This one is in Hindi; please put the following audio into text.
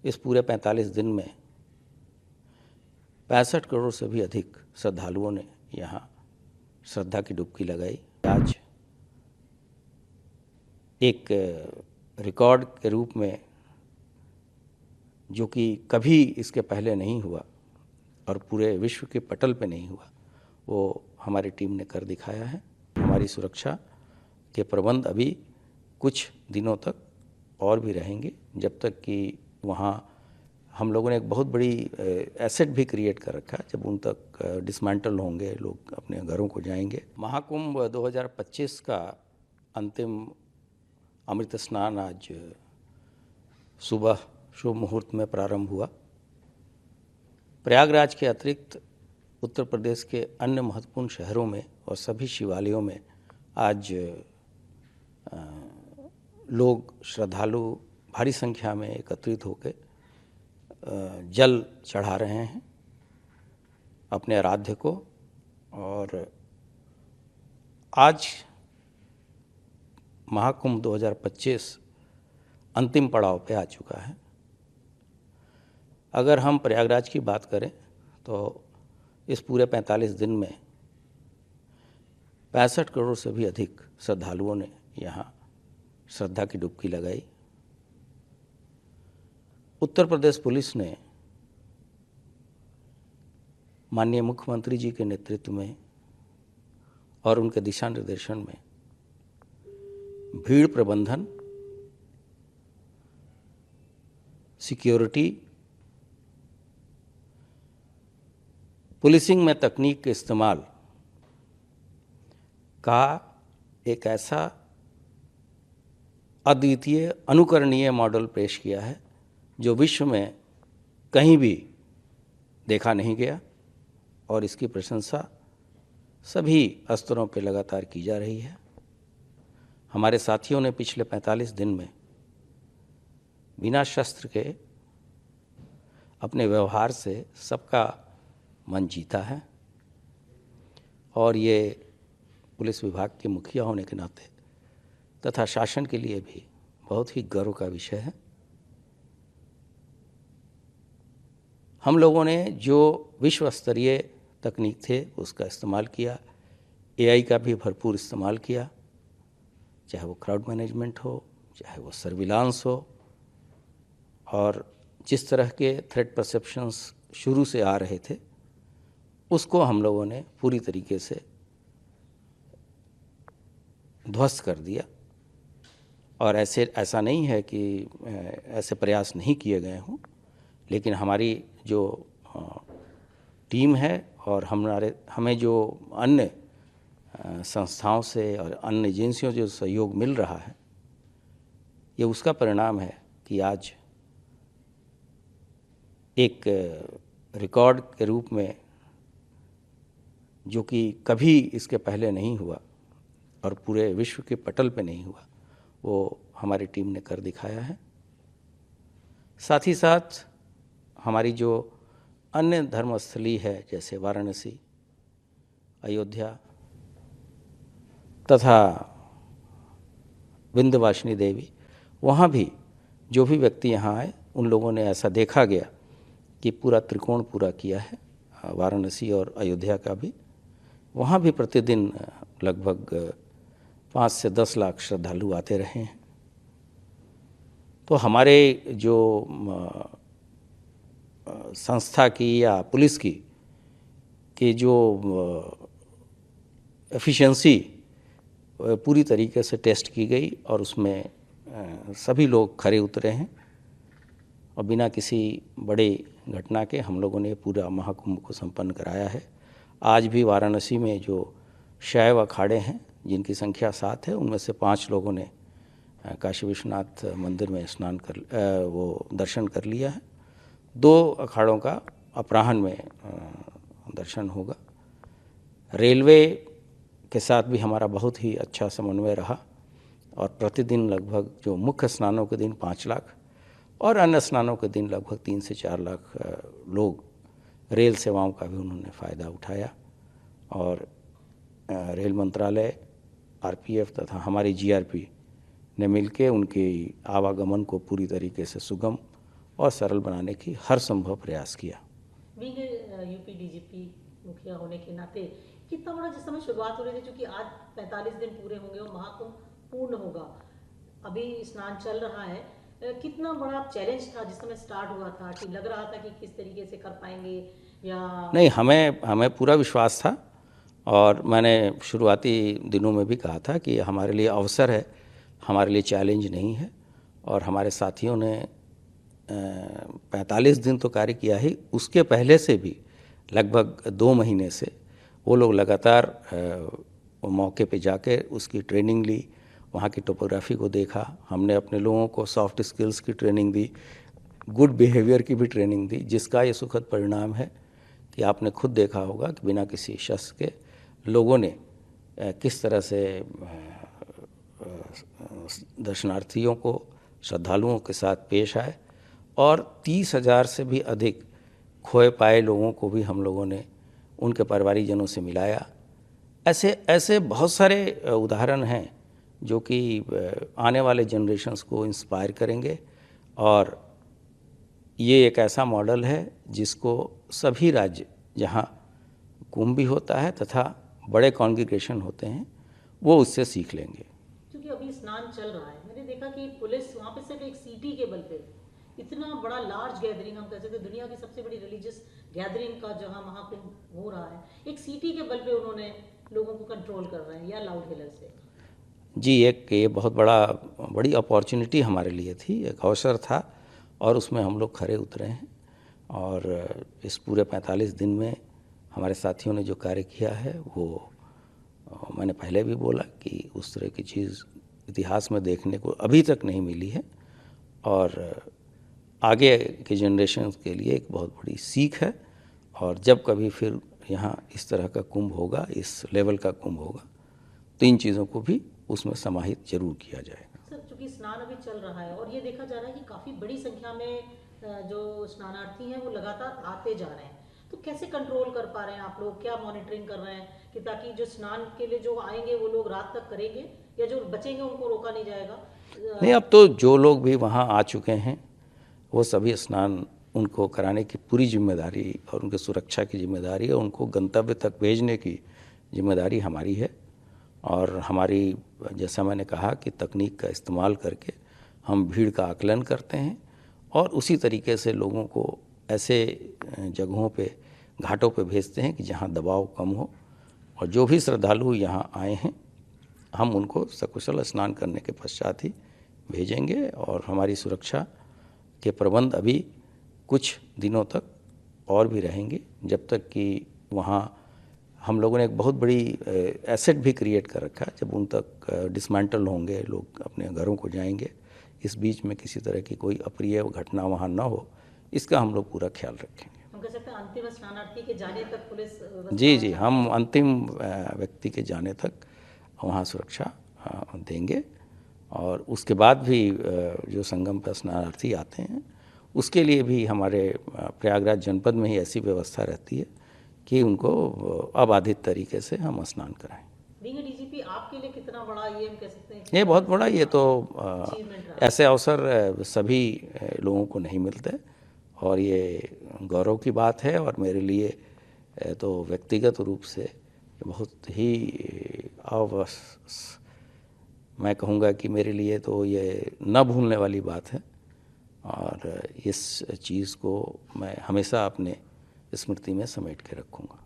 इस पूरे 45 दिन में 65 करोड़ से भी अधिक श्रद्धालुओं ने यहाँ श्रद्धा की डुबकी लगाई। आज एक रिकॉर्ड के रूप में, जो कि कभी इसके पहले नहीं हुआ और पूरे विश्व के पटल पे नहीं हुआ, वो हमारी टीम ने कर दिखाया है। हमारी सुरक्षा के प्रबंध अभी कुछ दिनों तक और भी रहेंगे, जब तक कि वहाँ हम लोगों ने एक बहुत बड़ी एसेट भी क्रिएट कर रखा है। जब उन तक डिसमेंटल होंगे, लोग अपने घरों को जाएंगे। महाकुंभ 2025 का अंतिम अमृत स्नान आज सुबह शुभ मुहूर्त में प्रारंभ हुआ। प्रयागराज के अतिरिक्त उत्तर प्रदेश के अन्य महत्वपूर्ण शहरों में और सभी शिवालयों में आज लोग, श्रद्धालु भारी संख्या में एकत्रित होकर जल चढ़ा रहे हैं अपने आराध्य को। और आज महाकुंभ 2025 अंतिम पड़ाव पे आ चुका है। अगर हम प्रयागराज की बात करें तो इस पूरे 45 दिन में 65 करोड़ से भी अधिक श्रद्धालुओं ने यहाँ श्रद्धा की डुबकी लगाई। उत्तर प्रदेश पुलिस ने माननीय मुख्यमंत्री जी के नेतृत्व में और उनके दिशा निर्देशन में भीड़ प्रबंधन, सिक्योरिटी, पुलिसिंग में तकनीक के इस्तेमाल का एक ऐसा अद्वितीय, अनुकरणीय मॉडल पेश किया है जो विश्व में कहीं भी देखा नहीं गया, और इसकी प्रशंसा सभी स्तरों पर लगातार की जा रही है। हमारे साथियों ने पिछले 45 दिन में बिना शस्त्र के अपने व्यवहार से सबका मन जीता है, और ये पुलिस विभाग के मुखिया होने के नाते तथा शासन के लिए भी बहुत ही गर्व का विषय है। हम लोगों ने जो विश्व स्तरीय तकनीक थे उसका इस्तेमाल किया, एआई का भी भरपूर इस्तेमाल किया, चाहे वो क्राउड मैनेजमेंट हो, चाहे वो सर्विलांस हो, और जिस तरह के थ्रेट परसेप्शंस शुरू से आ रहे थे उसको हम लोगों ने पूरी तरीके से ध्वस्त कर दिया। और ऐसा नहीं है कि ऐसे प्रयास नहीं किए गए हों, लेकिन हमारी जो टीम है और हमें जो अन्य संस्थाओं से और अन्य एजेंसियों से जो सहयोग मिल रहा है, ये उसका परिणाम है कि आज एक रिकॉर्ड के रूप में, जो कि कभी इसके पहले नहीं हुआ और पूरे विश्व के पटल पे नहीं हुआ, वो हमारी टीम ने कर दिखाया है। साथ ही साथ हमारी जो अन्य धर्मस्थली है, जैसे वाराणसी, अयोध्या तथा विंध्यवासिनी देवी, वहाँ भी जो भी व्यक्ति यहाँ आए, उन लोगों ने ऐसा देखा गया कि पूरा त्रिकोण पूरा किया है, वाराणसी और अयोध्या का भी। वहाँ भी प्रतिदिन लगभग 5 से 10 लाख श्रद्धालु आते रहे हैं। तो हमारे जो संस्था की या पुलिस की जो एफिशिएंसी पूरी तरीके से टेस्ट की गई, और उसमें सभी लोग खरे उतरे हैं, और बिना किसी बड़े घटना के हम लोगों ने पूरा महाकुंभ को संपन्न कराया है। आज भी वाराणसी में जो शैव अखाड़े हैं, जिनकी संख्या 7 है, उनमें से 5 लोगों ने काशी विश्वनाथ मंदिर में वो दर्शन कर लिया है। 2 अखाड़ों का अपराह्न में दर्शन होगा। रेलवे के साथ भी हमारा बहुत ही अच्छा समन्वय रहा, और प्रतिदिन लगभग जो मुख्य स्नानों के दिन 5 लाख और अन्य स्नानों के दिन लगभग 3 से 4 लाख लोग रेल सेवाओं का भी उन्होंने फ़ायदा उठाया। और रेल मंत्रालय, आरपीएफ तथा हमारी जीआरपी ने मिलके उनके आवागमन को पूरी तरीके से सुगम और सरल बनाने की हर संभव प्रयास किया। बीइंग यूपी डीजीपी मुखिया होने के नाते कितना बड़ा, जिस समय शुरुआत हो रही थी, क्योंकि आज 45 दिन पूरे होंगे और महाकुंभ पूर्ण होगा, अभी स्नान चल रहा है, कितना बड़ा चैलेंज था जिस समय स्टार्ट हुआ था, कि लग रहा था कि किस तरीके से कर पाएंगे या नहीं, हमें पूरा विश्वास था और मैंने शुरुआती दिनों में भी कहा था कि हमारे लिए अवसर है, हमारे लिए चैलेंज नहीं है। और हमारे साथियों ने 45 दिन तो कार्य किया ही, उसके पहले से भी लगभग 2 महीने से वो लोग लगातार मौके पे जाके उसकी ट्रेनिंग ली, वहाँ की टोपोग्राफी को देखा। हमने अपने लोगों को सॉफ्ट स्किल्स की ट्रेनिंग दी, गुड बिहेवियर की भी ट्रेनिंग दी, जिसका ये सुखद परिणाम है कि आपने खुद देखा होगा कि बिना किसी शस्त्र के लोगों ने किस तरह से दर्शनार्थियों को, श्रद्धालुओं के साथ पेश आए और 30,000 से भी अधिक खोए पाए लोगों को भी हम लोगों ने उनके परिवारीजनों से मिलाया। ऐसे ऐसे बहुत सारे उदाहरण हैं जो कि आने वाले जनरेशन्स को इंस्पायर करेंगे और ये एक ऐसा मॉडल है जिसको सभी राज्य जहाँ कुंभ भी होता है तथा बड़े कॉन्ग्रीगेशन होते हैं वो उससे सीख लेंगे। क्योंकि अभी स्नान चल रहा है, मैंने देखा कि पुलिस वहाँ पे सिर्फ एक सीटी के बल पे इतना बड़ा लार्ज गैदरिंग, हम कह सकते हैं दुनिया की सबसे बड़ी रिलीजियस गैदरिंग का जहाँ महाकुंभ हो रहा है, एक सीटी के बल पे उन्होंने लोगों को कंट्रोल कर रहे हैं या लाउड हेलर से। जी, एक ये बहुत बड़ी अपॉर्चुनिटी हमारे लिए थी, एक अवसर था और उसमें हम लोग खरे उतरे हैं। और इस पूरे 45 दिन में हमारे साथियों ने जो कार्य किया है वो मैंने पहले भी बोला कि उस तरह की चीज़ इतिहास में देखने को अभी तक नहीं मिली है और आगे के जनरेशन के लिए एक बहुत बड़ी सीख है। और जब कभी फिर यहाँ इस तरह का कुंभ होगा, इस लेवल का कुंभ होगा, तो इन चीज़ों को भी उसमें समाहित जरूर किया जाएगा। सर, चूँकि स्नान अभी चल रहा है और ये देखा जा रहा है कि काफ़ी बड़ी संख्या में जो स्नानार्थी हैं वो लगातार आते जा रहे हैं, तो कैसे कंट्रोल कर पा रहे हैं आप लोग, क्या मॉनिटरिंग कर रहे हैं कि ताकि जो स्नान के लिए जो आएंगे वो लोग रात तक करेंगे या जो बचेंगे उनको रोका नहीं जाएगा? नहीं, अब तो जो लोग भी वहाँ आ चुके हैं वो सभी स्नान उनको कराने की पूरी जिम्मेदारी और उनके सुरक्षा की जिम्मेदारी और उनको गंतव्य तक भेजने की जिम्मेदारी हमारी है। और हमारी, जैसा मैंने कहा कि तकनीक का इस्तेमाल करके हम भीड़ का आकलन करते हैं और उसी तरीके से लोगों को ऐसे जगहों पे, घाटों पे भेजते हैं कि जहाँ दबाव कम हो। और जो भी श्रद्धालु यहाँ आए हैं हम उनको सकुशल स्नान करने के पश्चात ही भेजेंगे। और हमारी सुरक्षा के प्रबंध अभी कुछ दिनों तक और भी रहेंगे, जब तक कि वहाँ हम लोगों ने एक बहुत बड़ी एसेट भी क्रिएट कर रखा है। जब उन तक डिसमेंटल होंगे, लोग अपने घरों को जाएंगे, इस बीच में किसी तरह की कोई अप्रिय घटना वहाँ ना हो, इसका हम लोग पूरा ख्याल रखेंगे। हम कह सकते हैं अंतिम स्नानार्थी के जाने तक पुलिस जी, हम अंतिम व्यक्ति के जाने तक वहाँ सुरक्षा देंगे। और उसके बाद भी जो संगम पर स्नानार्थी आते हैं उसके लिए भी हमारे प्रयागराज जनपद में ही ऐसी व्यवस्था रहती है कि उनको अबाधित तरीके से हम स्नान कराएं। डीजीपी आपके लिए कितना बड़ा ये हम कह सकते हैं? ये बहुत बड़ा, ये तो ऐसे अवसर सभी लोगों को नहीं मिलते और ये गौरव की बात है। और मेरे लिए तो व्यक्तिगत रूप से बहुत ही मैं कहूँगा कि मेरे लिए तो ये न भूलने वाली बात है और इस चीज़ को मैं हमेशा अपने स्मृति में समेट के रखूँगा।